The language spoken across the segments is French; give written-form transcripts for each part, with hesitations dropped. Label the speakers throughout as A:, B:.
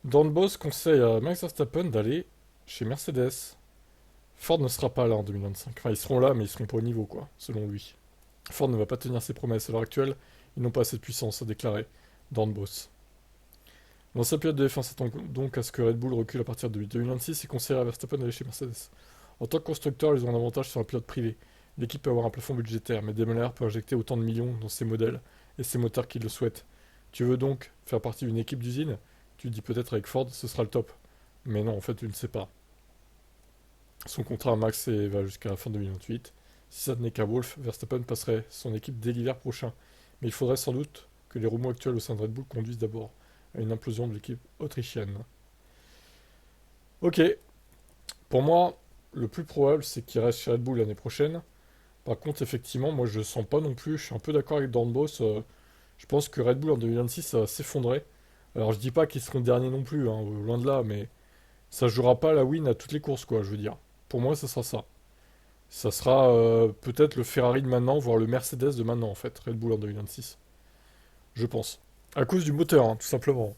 A: Don Boss conseille à Max Verstappen d'aller chez Mercedes. Ford ne sera pas là en 2025. Enfin, ils seront là, mais ils seront pas au niveau, quoi, selon lui. Ford ne va pas tenir ses promesses. À l'heure actuelle, ils n'ont pas assez de puissance, a déclaré Don Boss. L'ancien pilote de F1 s'attend donc à ce que Red Bull recule à partir de 2026 et conseille à Verstappen d'aller chez Mercedes. En tant que constructeur, ils ont un avantage sur un pilote privé. L'équipe peut avoir un plafond budgétaire, mais Daimler peut injecter autant de millions dans ses modèles et ses moteurs qu'il le souhaite. Tu veux donc faire partie d'une équipe d'usine? Tu dis peut-être avec Ford, ce sera le top. Mais non, en fait, tu ne sais pas. Son contrat à Max va jusqu'à la fin 2028. Si ça n'est qu'à Wolf, Verstappen passerait son équipe dès l'hiver prochain. Mais il faudrait sans doute que les remous actuels au sein de Red Bull conduisent d'abord à une implosion de l'équipe autrichienne. Ok, pour moi, le plus probable, c'est qu'il reste chez Red Bull l'année prochaine. Par contre, effectivement, moi je sens pas non plus, je suis un peu d'accord avec Dornbos. Je pense que Red Bull en 2026 ça va s'effondrer. Alors je dis pas qu'ils seront derniers non plus, hein, loin de là, mais ça jouera pas la win à toutes les courses, quoi, je veux dire. Pour moi, ça sera ça. Ça sera peut-être le Ferrari de maintenant, voire le Mercedes de maintenant, en fait, Red Bull en 2026. Je pense. À cause du moteur, hein, tout simplement.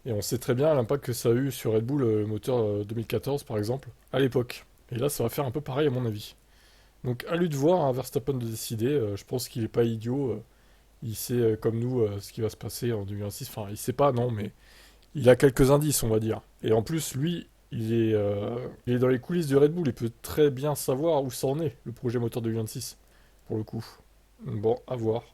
A: Et on sait très bien l'impact que ça a eu sur Red Bull, le moteur 2014, par exemple, à l'époque. Et là, ça va faire un peu pareil, à mon avis. Donc, à lui de voir, hein, Verstappen de décider. Je pense qu'il est pas idiot. Il sait, comme nous, ce qui va se passer en 2026. Enfin, il sait pas, non, mais il a quelques indices, on va dire. Et en plus, lui, il est dans les coulisses de Red Bull. Il peut très bien savoir où ça en est, le projet moteur 2026, pour le coup. Bon, à voir.